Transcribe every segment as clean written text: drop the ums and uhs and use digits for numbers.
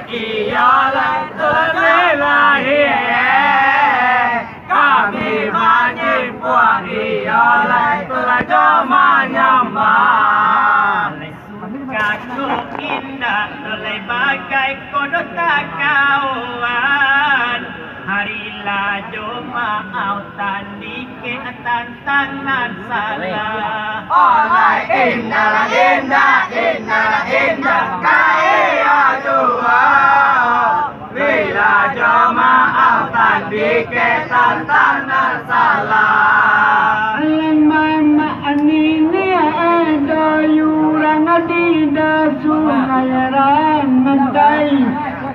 iyalah terlelahir kami menyimpang iyalah terjemah nyambang sukaku indah oleh bagai kodok tak kawan harilah Jumaat tandike tantangan salah oleh indah kaya dua bila Jumaat tandike tantangan salah mama anini ada yurang adida sungai rantai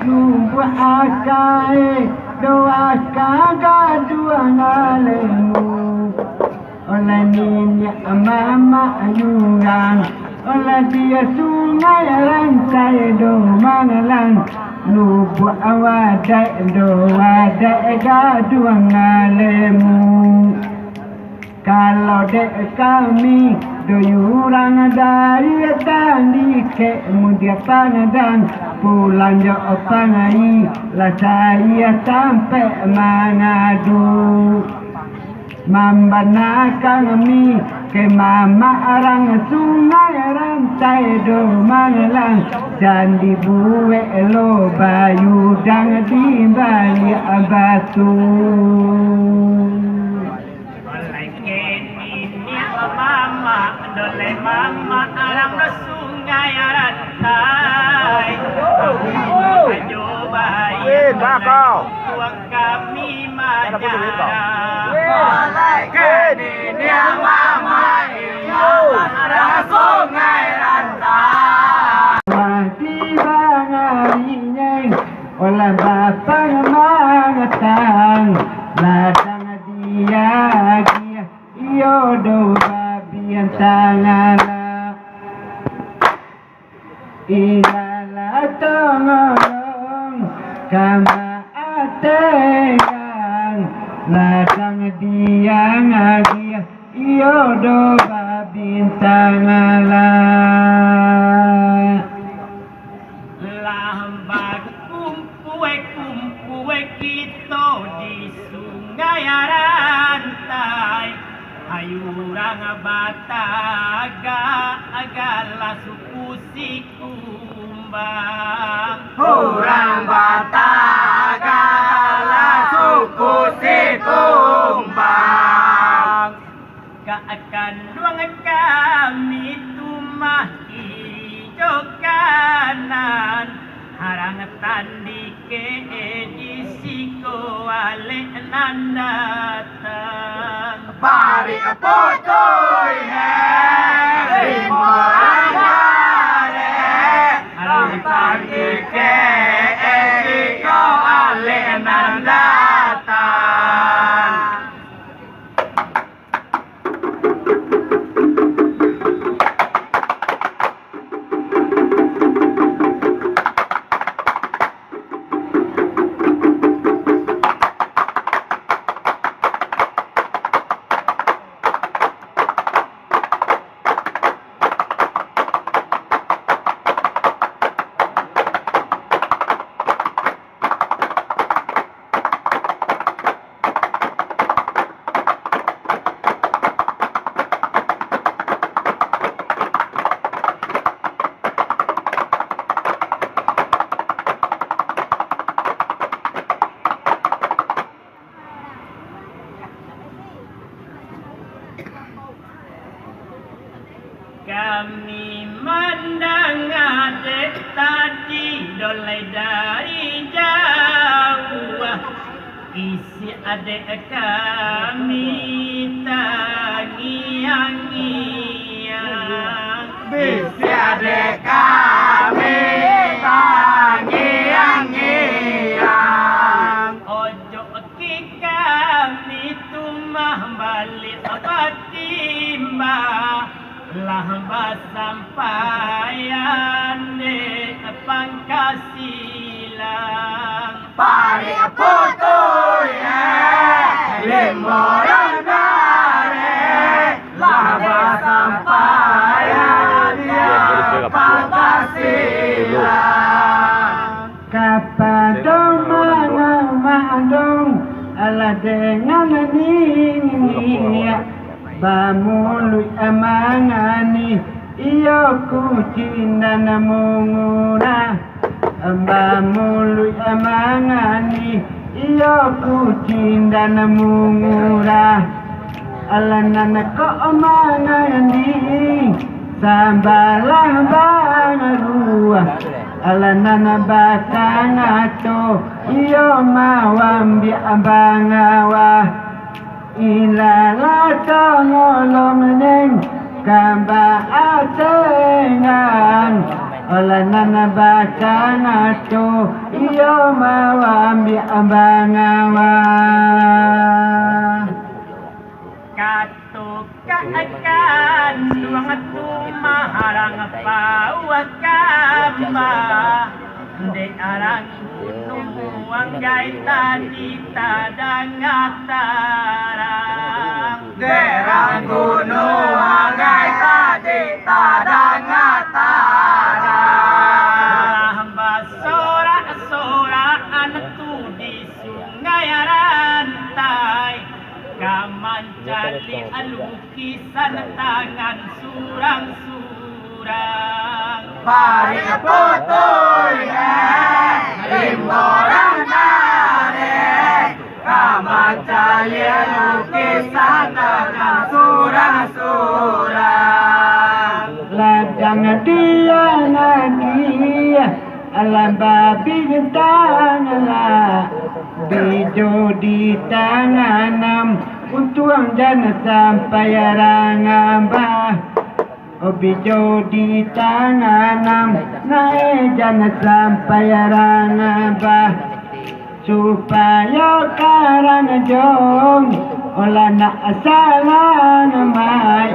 nunggu akai doa kaga dua ngalemu oleh ninya mama yurang oleh dia sungai rantai do mangalang nunggu awadai do wadai ga dua ngalemu kalau dek kami doyurang dari tandike mudia panadang pulang jo pangai la saya sampai Manado mambana kami ke mama arang sungai rantai do mangalang dan dibuwe lo bayu dang di bali abatu Dole mama arang no sungai rantai ajo bayi tuang kami majarah kini mama iyo arang sungai rantai tiba ngarinya olah bapa mangatang ladang dia iyo do yang tanganlah ilalah tolong kama ategang ladang dia ngagia iyo do bintangalah lambat kumpuwe kita di sungai rantai ayurang bataga agala suku si kumbang urang bataga agala suku si kumbang keakan duang kami tumah hijau kanan harang tandike di siko ale nandatang Pari apotoy he morangare harang tandike di siko ale nandatang kami mandang adek tadi dolai dari jauh isi adek kami tangiang-ngiang isi adek kami tangiang-ngiang ojo ki kami tumah balik timba lah sampaian de Pangkasilang pari apotoy limorang dare lah sampaian de Pangkasilang apa dong dong ala dengan ini bamului amangani iyo kucinda namunguna bamului amangani iyo kucinda namungura ala nanako amangani sambalah bangarua ala nana bakangato iyo mawambi abangawa ilala tongolong neng kamba atengan ala nana bakangato iyo mawambi abangawa akan tuang tumaharang pawakama de arang gunung wanggai tadi tadang atarang derang gunung wanggai tadi tadang atarang hamba sorak-sorakan tu di sungai rantai Kamancali lukisan tangan surang-surang Pari putoy rimborang nare Kamancali lukisan tangan surang-surang Ladang dia nadi alam babi gentang ala bijo di tanganam untuang jana sampai rangamba bijo di tanganam nae jana sampai rangamba supaya karang jong olah nak asalan mai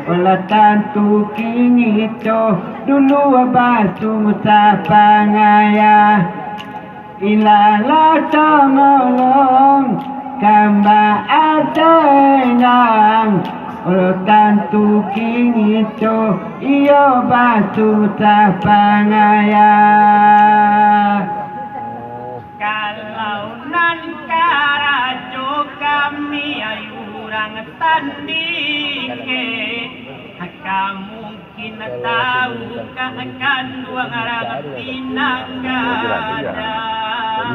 olah tantu kini itu dulu abasung sapangaya ilala tongolong kamba atengang olah tantu kini itu iyo basung sapangaya kalau nan karajo kami ayurang tandike mungkin tahu akan dua orang pinanggada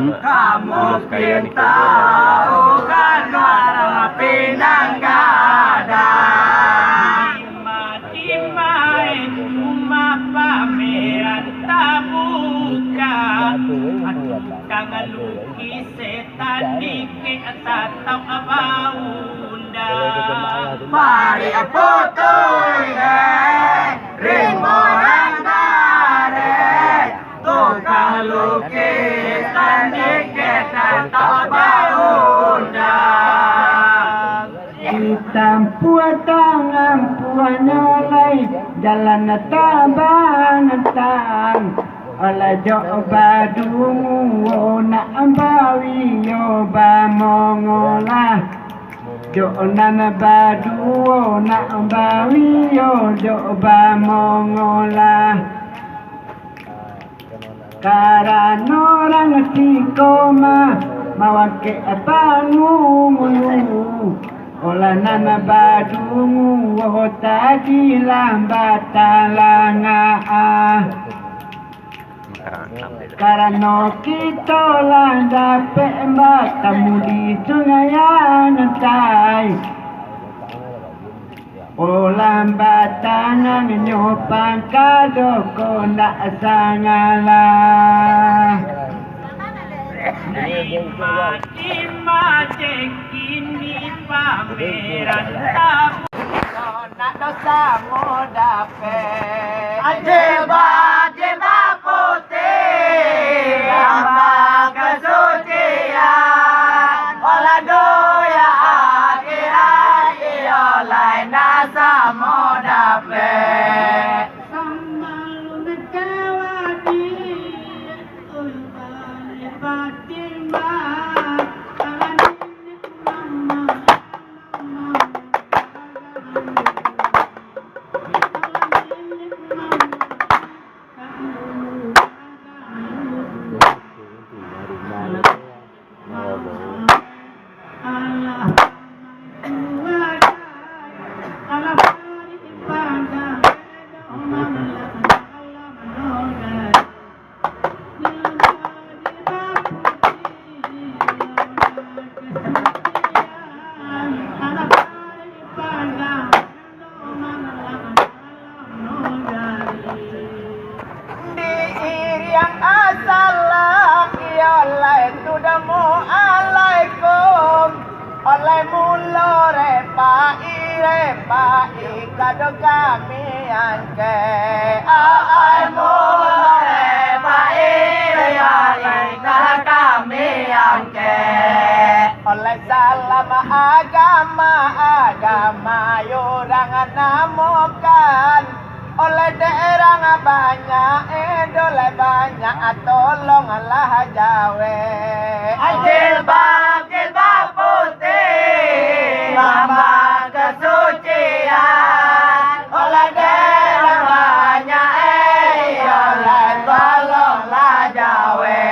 Kamu mungkin tahu kan orang pinanggada Dima pameran tabuka Kang lukis setan dike atau abaunda Pari putoy rimborang nare Tukang lukis tandike atau baundang hitam tangan puanyolai jalan tabang tang ala jo badungu na ambawi yo ba mongola jo nana badu na ambawi yo jo ba mongola karena orang sikoma mawake bangun olah nana badungu tadi lambat talanga karena kita lah dapat bertemu di sungai nantai lambat tangan nyopang kado ko nak sangalah Dima kini pameran tabu Nak dosa modape Ajeba putih Lambang kesucian Olah doya akhirat Iyo lain nasa modape kado kami angke ai mule pai kado kami angke oleh salam agama yorang namokan oleh daerah banyak edole banyak tolong Allah jawe jilbab putih lambang kesucian oleh daerah banyak oleh tolonglah jawe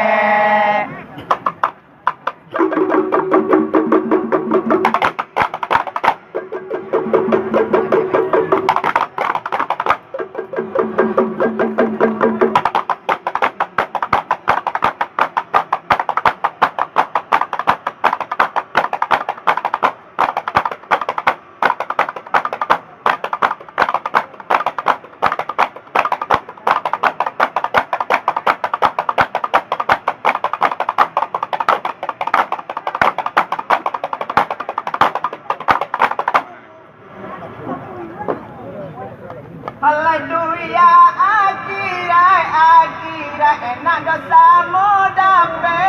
Haleluya akira enak dosa mudape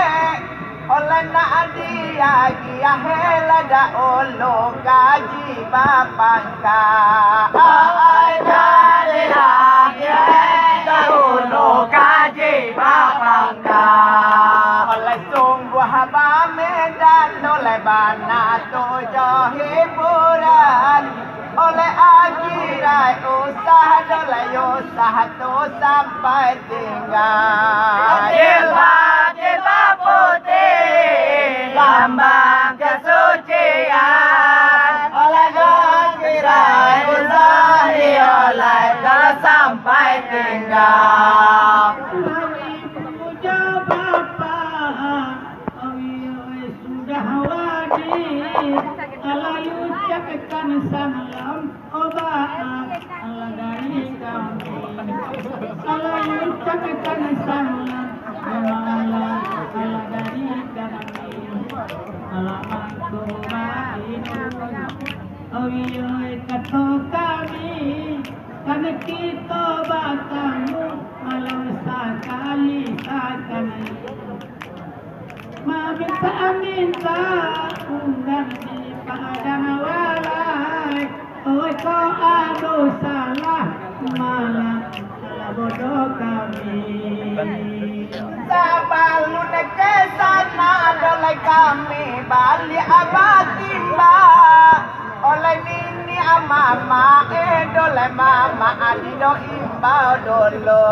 oleh nak dia gia hela da olo gaji bapangka ai dari dia da olo gaji bapangka oleh sungguh haba medan oleh bana tojo hiburan oleh akhirat usaha dolai usaha tu sampai tinggal jilbab putih lambang kesucian oleh akhirat usaha oleh kalau sampai tinggal puja Bapa sudah wajib Allah ucapkan salam obat Allah dari kami Allah ucapkan salam Allah dari kami Allah mangkumain Oi kata kami karena kita batamu malam sekali minta undang di padang walai oi kau adu salah malah bodoh kami sabalun ke sana dolai kami balik abatimba oleh nini mama dolai mama adido imbau dolo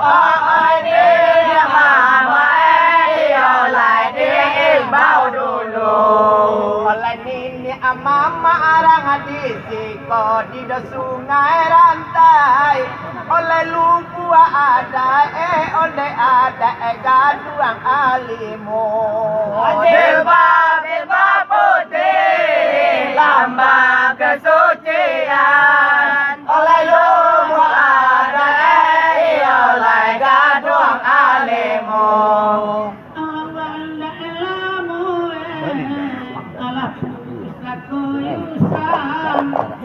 ai nini mama oleh dia imbau dulu oleh nini mama arang di siko di sungai rantai oleh lupu ada oleh ada gaduang alimu jilbab putih lambang kesucian oleh lupu ada oleh gaduang alimu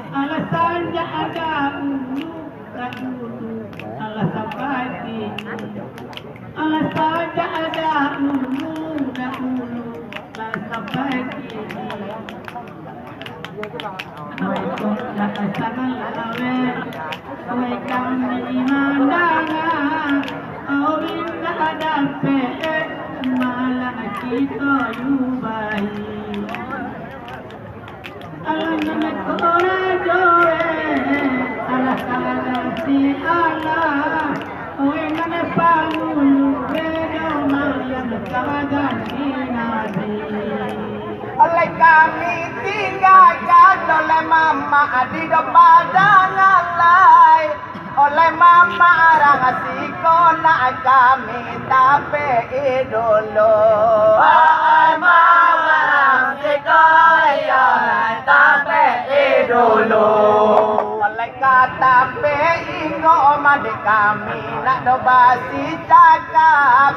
alasan ada ulu alasan pagi alasan ada ulu alasan pagi kami mandangan awinda ada malah kita yubai alam kora joe ala si ala oe mane pangulu bedo mariam kagani nadi oleh kami tinggalkan oleh mama di padangan lai oleh mama arang asiko nak kami tapi dulu ai mama arang asiko ya tapi dulu oleh kata pe ingo made kami nak do basi cakap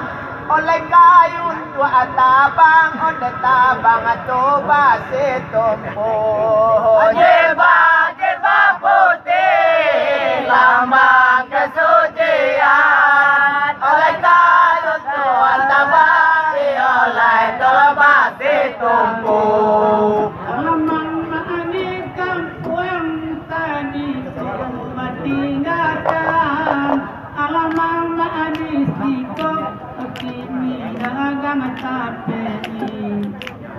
oleh kayu tua tabang oleh tabang tu basi tumpu jilbab putih lambang kesucian oleh ketentuan tabari oleh tolong ditumpu. Aman mani kampung tani semua tinggalkan. Alamang mani sikap kini dagang capek.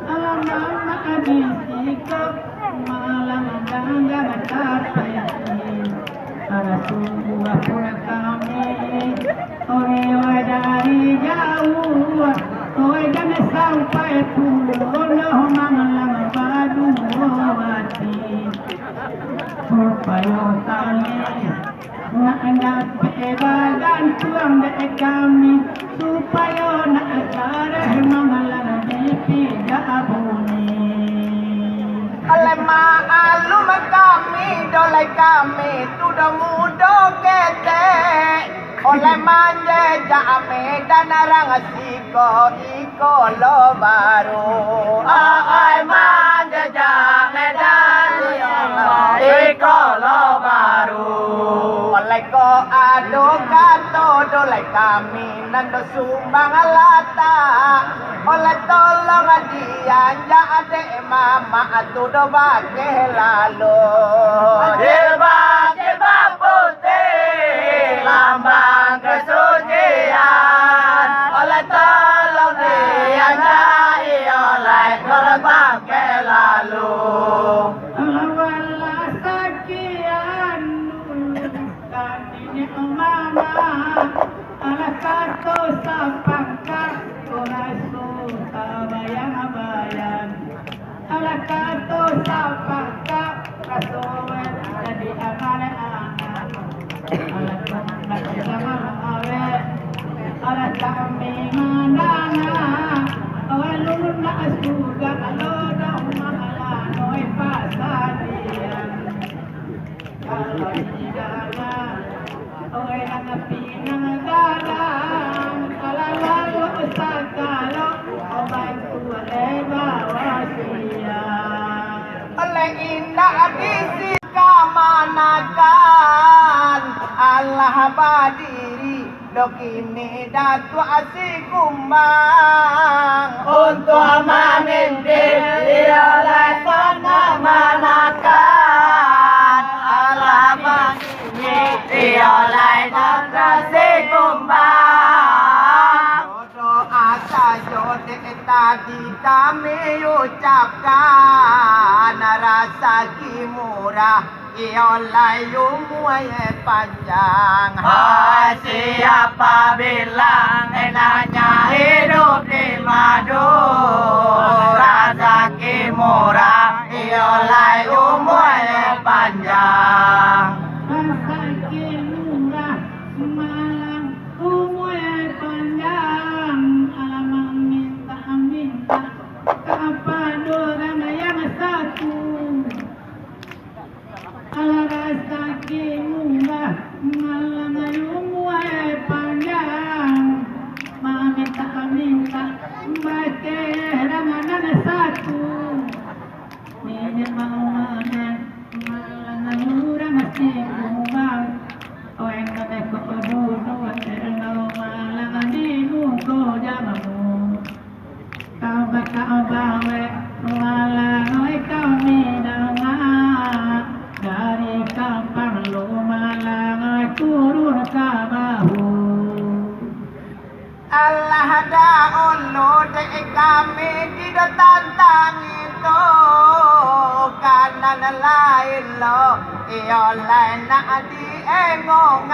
Alamang mani sikap malam dagang capek. Para sungguh pun kami ore dari jauh, ore dan sampai turun malam padu mati. Supaya tali nak nak bebagan tuang dek kami, supaya nak cara malam tidak bunyi. Oleh ma'alum kami, dolai kami, tudo mudo kete. Oleh manje jame dan arang siko iko lo baru. Oleh manje jame dan iko lo baru. Oleh ko ado kato dolai kami nando sumbang lata. Oleh tolong dia jade mama atu do bake lalu. Jilbab putih lambang kesucian. Oleh tolong dia jai oleh tolong bake lalu. Wala sakian kanini mama ala kato sapangka koraso bayang-bayang ala kato sapangka kasowe jadi anak-anak ala kanak sama awe ala kami manana awalun na asuga alodo mahalanoy pasadian kalau hidana oy ang pinanggalang kalalayo sa kalo abay kuwalay bawasiya. Oleh indah disi kamanakan Allah badiri dokini datu asikumbang untuk amanin diri oleh pengamanakan Allah badiri oleh datu asikumbang doa saja tadi kami ucapkan rasa kimurah Iolai umurnya panjang. Hai siapa bilang enaknya hidup di madu, rezeki murah iolai umurnya panjang. Rezeki murah malang umurnya panjang. Alamang minta kapan orang yang satu. Ala rezeki murah malang umurnya panjang. Minta baca ramadan satu. Ini mau malang murah masih kumbang. Oh yang kata kau dulu terlalu malang di muka jamamu. Kau bawa malang kau minang dari kampang lu malang turun ke bahu. Allah da'ulu dek kami tidak tantang itu kanan lain lo iolai nak diengongan.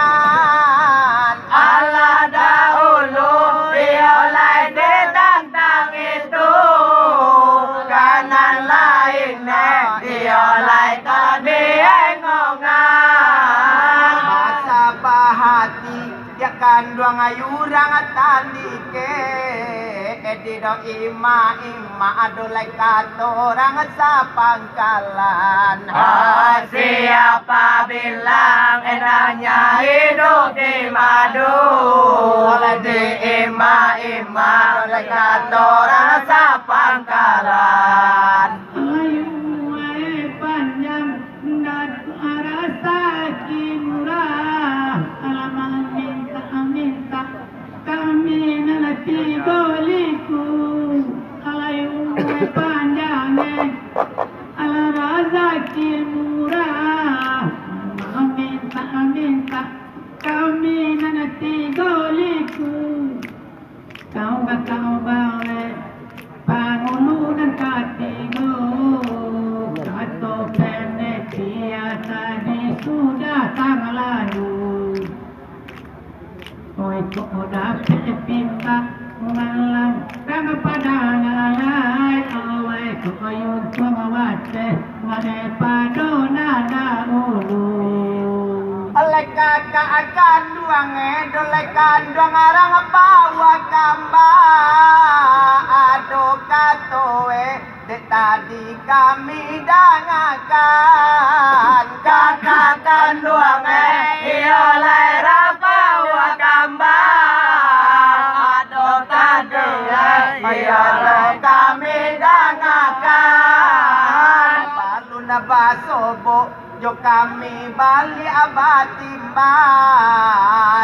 Allah da'ulu iolai ditantang itu kanan lain iolai tak diengongan. Masa bahati ya kanduang ayurang tandike edido ima adolai katorang sa pangkalan. Siapa bilang enaknya hidup di madu, di ima adolai katorang sa pangkalan. Ayu panjang dan rasa kimurah. tiga liku alayu panjangnya ala rezeki murah minta kami nanti goliku kau bawa pangulunan katigo atau pendek biasa di sudah tang lalu oi kok dapat pinta malam kang pada ngalai oi kok yun pengawate ngade padona dahulu oleh kakak akan duange doleh kandang arang bawa gambar ado katoe dek tadi kami dangakan kakak kanduange ioleh bawa gambar ado katoe ioleh kami dangakan paluna basobo jo kami bali abatimba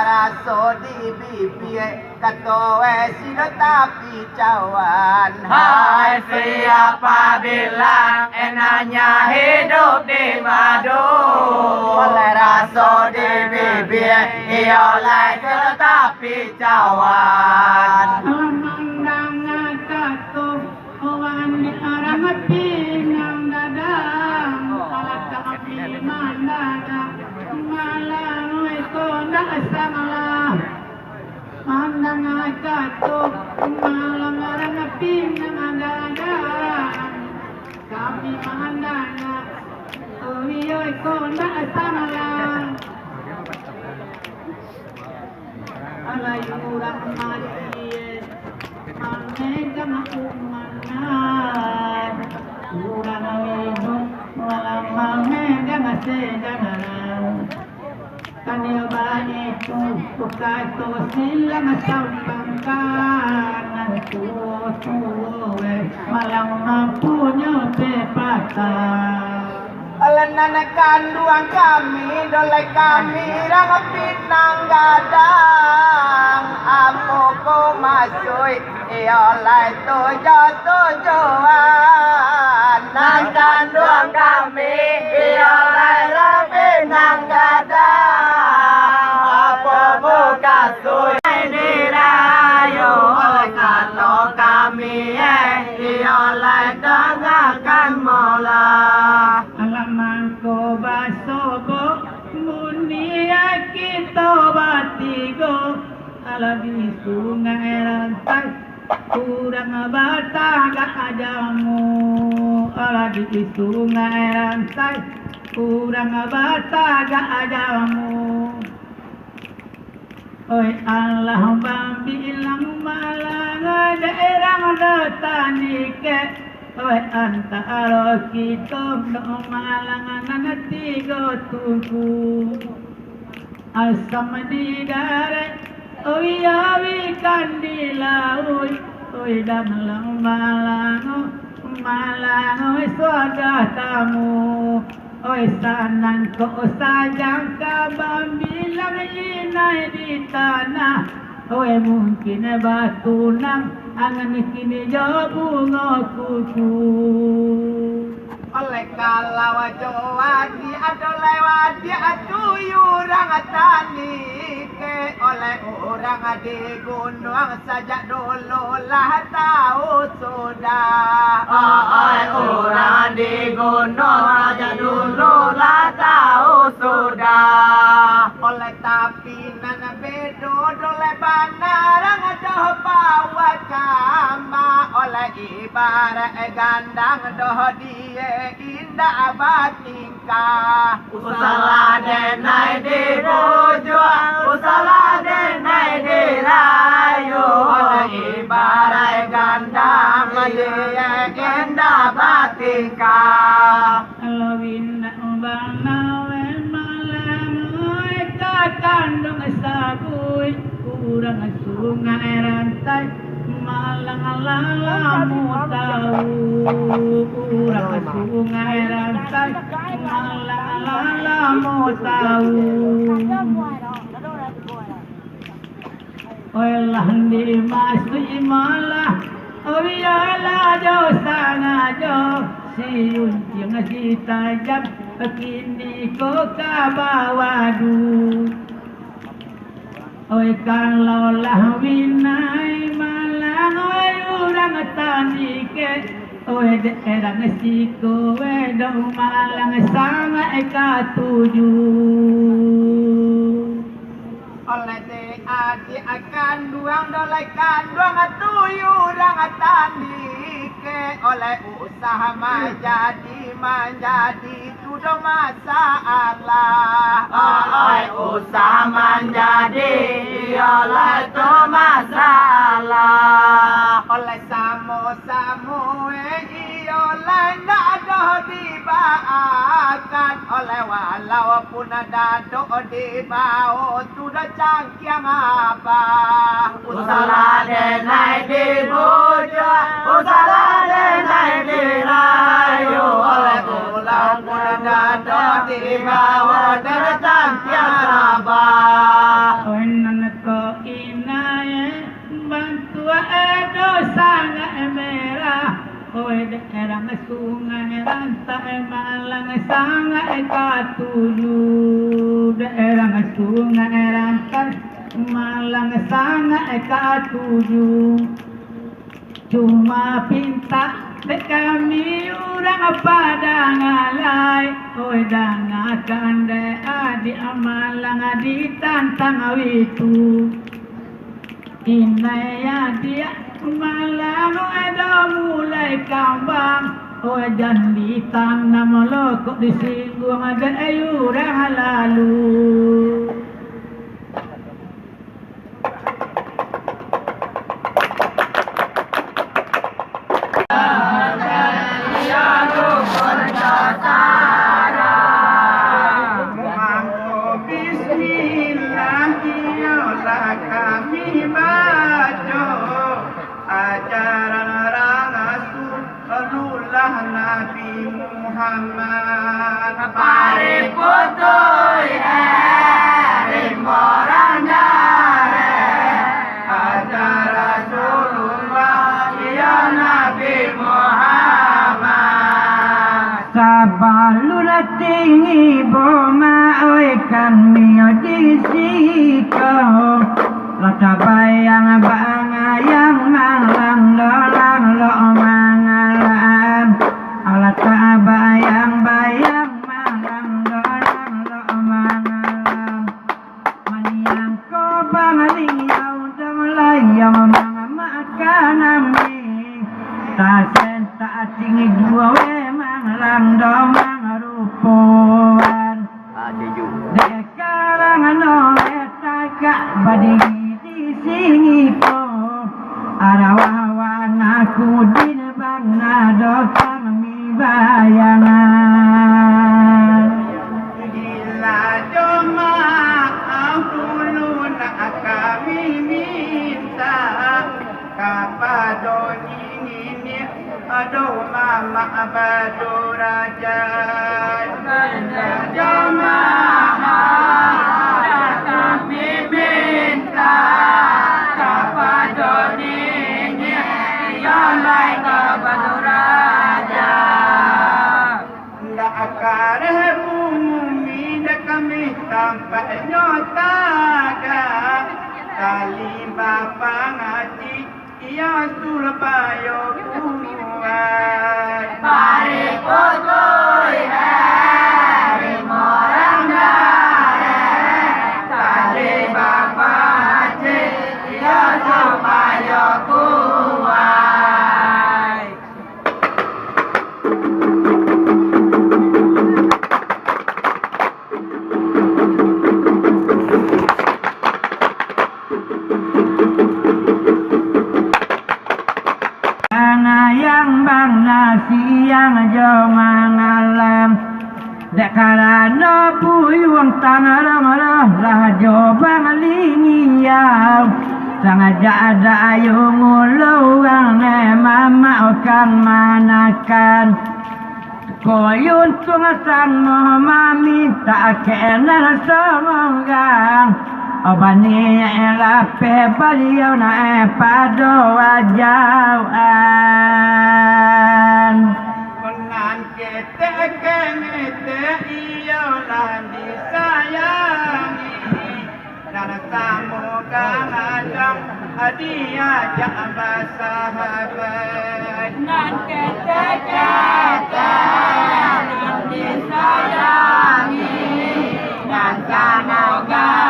raso di bibie katoe sino tapi cawan hai siapa bilang enaknya hidup di madu oleh raso di bibie ioleh sino tapi cawan alamandang katuh owan di arang pinang dadang alaka api mandada malang itu nasamalah mandang katuh malang arang pinang dadang kami mandana iyo itu nasamalah alayurang mati manega maumanan urang awino walang manega masedangan kanyo ba itu bukato sila masambangkan ang tuwo-tuwo malang mampunyo pepatan Alanana kanduang kami doleh kami rang pinang gadang amoko masui iolai tujuan nang kanduang kami iolai rang pinang gadang amoko kasui dirayo kalau kami iolai dengarkan mola alaman ko basogo munia kita batigo alabi sungai rantai kurang bataga ajamu alabi sungai rantai kurang bataga ajamu oi Allah bilang malang daerah datanike oi antara kita no malangan tiga tuku asam di darat oi awi di laut oi dalam malang oi sudah tamu oi sanan ko sajang kabam bilang inai di tanah oi mungkin batu nang angan kini jauh bunga kuku oleh kalau jawadi ada lewati atuyurang tani ke oleh orang di gunung saja dulu lah tahu sudah orang di gunung saja dulu lah tahu sudah oleh tapi nana bedo oleh banarang doh bawa kama oleh ibarat gandang doh dia indah batingkah usalah denai di bujuan usalah denai di rayu oleh ibarat gandang dia indah batingkah alawin bang nawe malam kakandung sabui kurang sungai rantai malang lalamu tahu kurang sungai rantai malang lalamu tahu oi lah di masuk malah oi ala jo sana jo siun yang si tajam kini ko kabawadu oi kalau lah winai malang oi urang tanike oi daerah siko do malang sangat katuju oleh te adi akan duang dolaikan duang tuyurang tandike oleh usaha menjadi tudong masalah oleh usaha menjadi oleh tu masalah oleh samo oleh nado dibaakan oleh walaupun nado dibao sudah cangkiang apa usaha denai dibujo usaha denai dirayu oleh ulang pun nado dibao sudah cangkiang apa oinan ko inae bantu edo sangat merah oi daerah sungai rantai malang sangat katuju daerah sungai rantai malang sangat katuju cuma pinta kami orang pada ngalai oi dangakan de adi amalang adi tantang witu inaya dia malang ada mulai kambang oi jangan tanam lo kok disinggung ada ayurang lalu Nabi Muhammad pariputui rimborang dare ajar Rasulullah ya Nabi Muhammad sabaluna tinggi boma oi kan mio disiko lata bayang bangayang malang dolang lo mangalan alata bayang malang dolang lo mangalan maniang ko bangaling yaw damlay yang mga makanan mi tasen ta tinggi dua we malang domang rupuan dekarangan etaka badigi singiko arawawan aku din bang nadokang mi bayangan gila joma dulu nak kami minta kapado ini aduh mama abadu raja joma kami minta kapado ini yang lain abadu raja ndak akan bumi dak kami tampak nyata kali bapa ngaji ia surbayo kuat pariputui rimorang dare kali bapa ngaji ia surbayo kuat yang bang nasi yang jauh mengalam dekarano puyuang tangarang lah jauh bang lingiau sangat ada ayu nguluang mama akan manakan koyun tungasang mami tak kena semanggang Obani lape beliau na pada wajauan. Menan kita kengete ialah disayangi dan semoga ajak diajak bersahabat. Nan kita disayangi dan semoga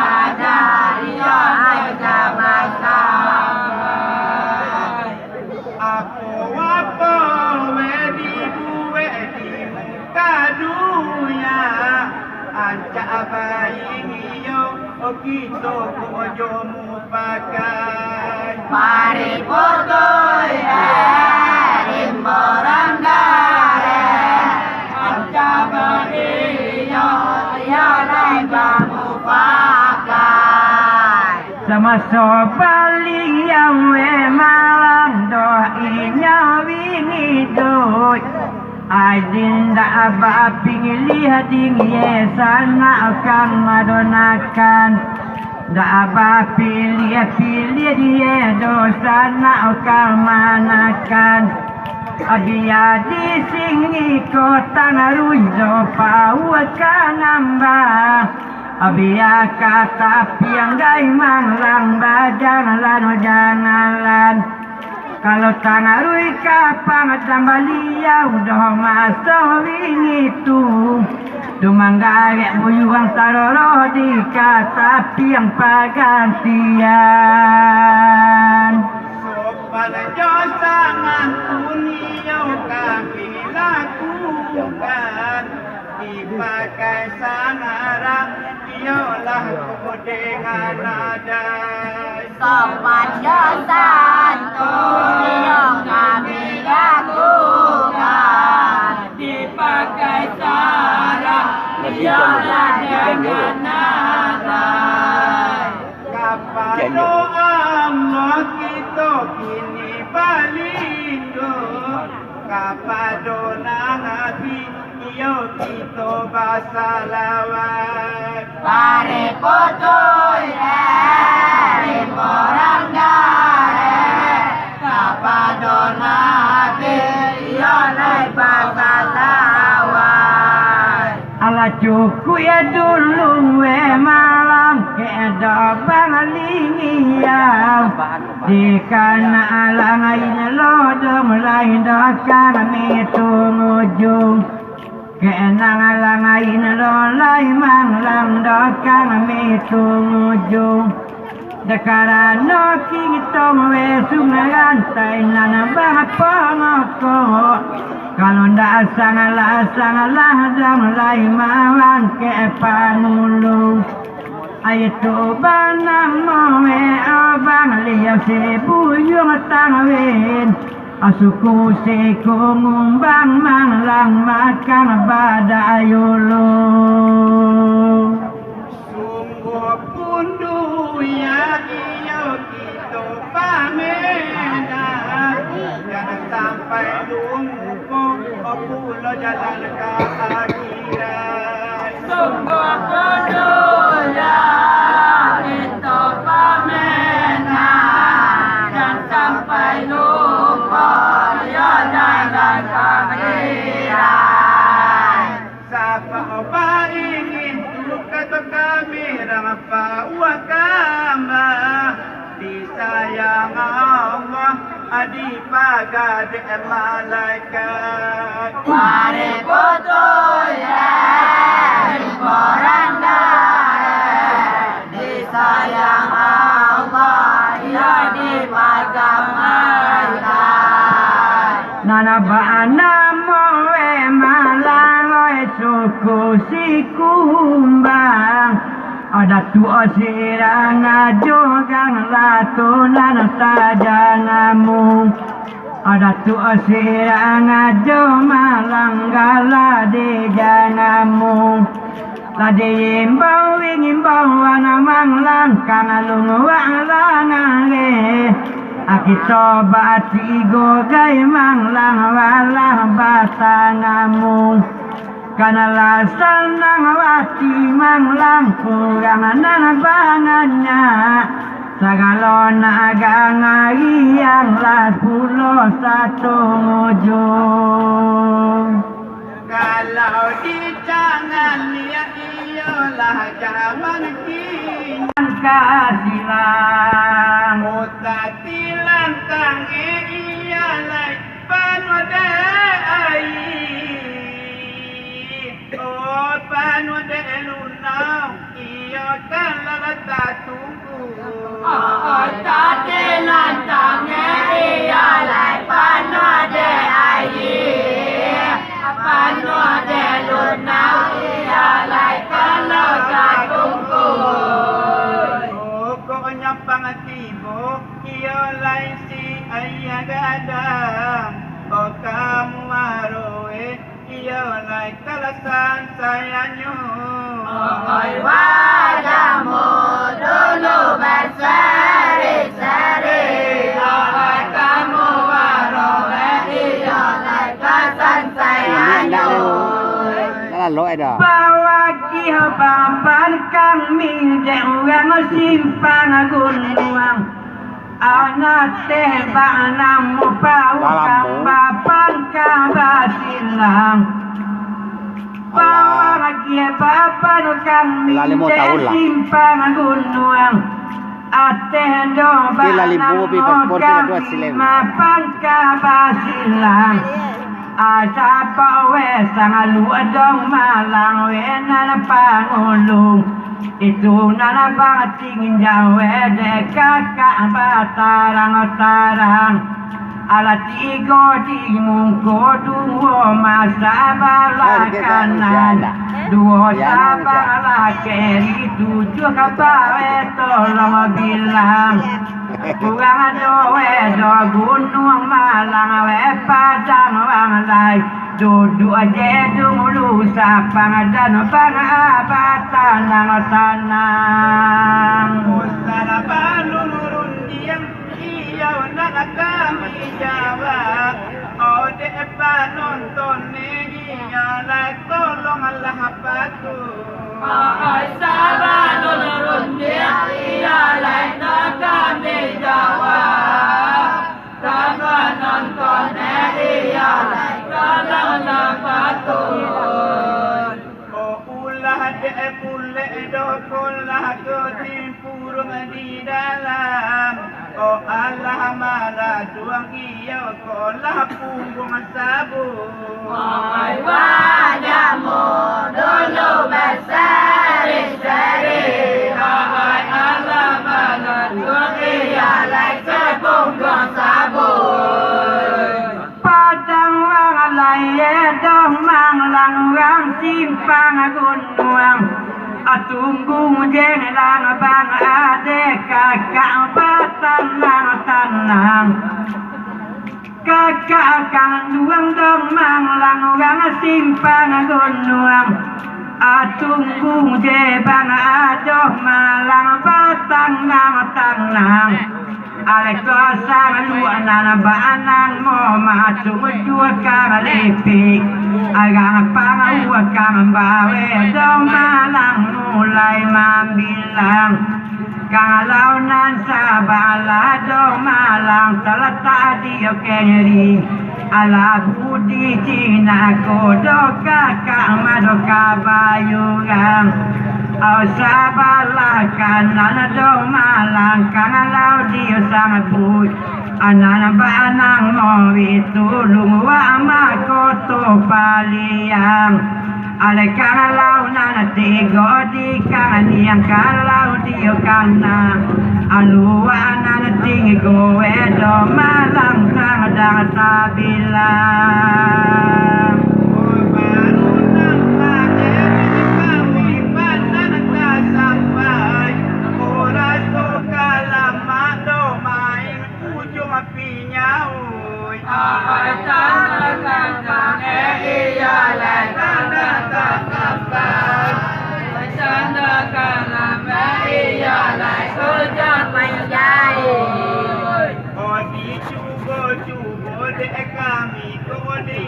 kita kojo mupakai mari potoy rimborang gare ancabai yo lai mupakai sama sobali yang we malang doinya wingi doi Aidin da aba pilih dingye sana akan madonakan da aba pilih dia dosa na akan manakan abia di singi kota naruido paukan namba abia kata piang gai manglang bajangan jangan kalau tangarui kapang tambaliau doh masuk itu dumanggaek buyuang taroro di kata piang pagantian sopan josangan uniau kami lakukan dipakai sangarang ialah dengan nada sopan josan yang kami lakukan dipakai cara ialah dengan nada kapalo Allah kita kini balindo kapado nangabi iyo kita basalawat pare potoy rimborang gare kapadona be iyo lai basalawat ala cuku ya dulu we malam kedo bangalingiau di kana alangain lodong lain dokan mitung ujung kenang alangain lolai manglang dokan mitung ujung dekarano kitong we sungantai nana bapongoko kalau ndak sangalah dam lai mawan ke panulung aitu banang moe abang liau sebuyung tangwen asuku seko ngumbang manglang makan badayulu sungguh pundu ya iyo kita pamena jangan sampai lumpuh pulau jalan ke akhirat sungguh peduli kita pamena dan sampai lupa ya jangan akhirat siapa oba ingin kata kami rampa wakama disayang Allah adi pagad malaikat mari potoy rimborang gare disayang Allah ya dipagam malaikat nana bana moe malang oi suku sikumbang ada tua sirang ajogang latunan tajanamu ada tua sirang ajo malanggala di janamu lade imbau wingimbau wana manglang kangalung wanglange akito bati go gai manglang walah batangamu Kanalah senang hati manglang kurang bangannya segala nagang yang lah 11 ujung. Kalau di jangan lihat ialah zaman kini Kasilang Mutati lantang ialah panwade ai Oh panwade lunau ia kalah tak tunggu Oh tati lantang ialah panwade ai Panwade lunau ialah kalah tak tunggu Pangatibo iyo lain si ayah gadang o kamu maroe iyo lain kalasan sayanyo Oi wadamu dulu berseri-seri oleh kamu maroe iyo lain kalasan sayanyo bawa kia papan kami orang simpang gunung anak teh banam pau papan kabasilang bawa kia papan kami simpang gunung ateh do banam papan kabasilang Asa pawe sang luadong malang wena pangulung itu nana bating jawe de kakak batarang ala tigo di mungko duo masa balakanan duo sabala keri tujuh kapawe tolong bilang kurang doe do gunung malang we padang wanglai duduk aja dulu sapang dan pangabatan tanang Usara balurun diam iya nak kami jawab ode panonton iya lah tolonglah patu Oi sabalun rundia ialah kami jawab Tanpa nonton ialah tolonglah patut Oh ulah de pule do kolah ke timpurung di dalam Oh Allah malah tuang iya kolah punggung sabun Oi wajahmu dulu berseri-seri Oi Allah malah tuang ialah sepunggung sabun padang wanglai dong manglang rang simpang gunung atunggu jelang bang ade kakak batanang tanang kakak kang duang dong manglang rang simpang gunung atunggu je bang adoh malang batanang tanang ale kosang luanan banang mo matung dua kang lepik agang pangau kang bawe dong malang mulai mambilang kang launan sabala dong malang terletak di keri ala budi cina kodo kakak madoka bayungang Au sabala kanan dong malang kang lau dia sangat bui anak banang mo itu lungwa ma koto paliang ale kang lau nana tigo di kang yang kalau dia kana alua nana tigo edo malang kang dang tabilang Kami kau di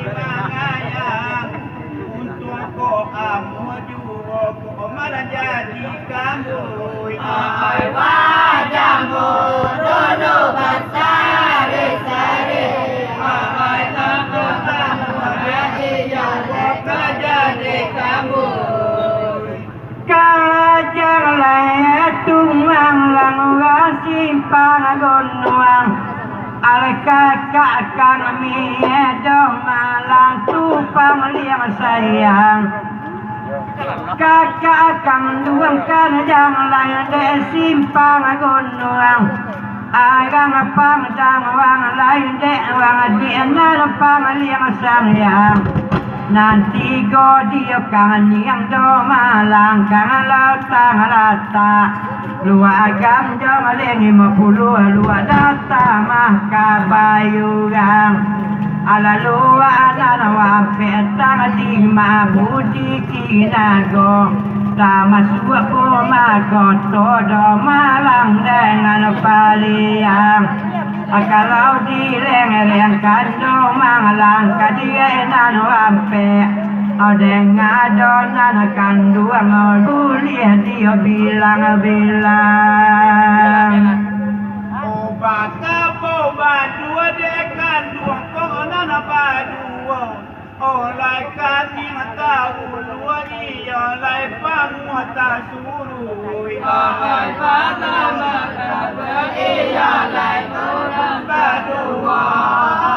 kakak kami dong malang tupang liang sayang kakak kandungkan yang lain de simpang gunung agang pangdang wang lain de wang dienar pang liang sayang nanti godio kang niang do malang kang lautang rata lua agam jom lengi mapulu lua data mah kabayugang ala lua anana wampe tang lima budi kinago sama suap magoto do malang dengan paliang kalau di leng-leng kandung malang kadia enan wampe dengan adonan kandung kuliah dia bilang-bilang obat obat dua dekan dua konan apa dua oleh kami tahu dua dia oleh panguata suruh oleh panama iya oleh orang berdua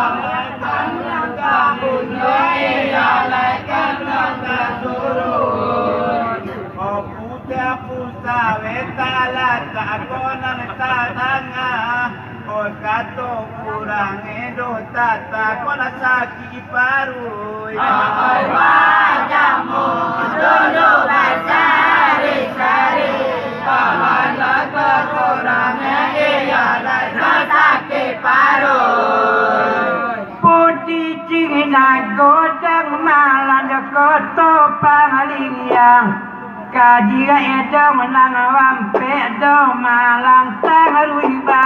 oleh kami tahu dua iya oleh panguata suruh oh puta wetala tak konan tanah oh kato kurang edo tata kona sakit paru ay wajamu dulu bersari-sari bahana kurang iya dan sakit paru putih cina godang malang koto pangliyang kajiga edong nang wampe do malang tangarui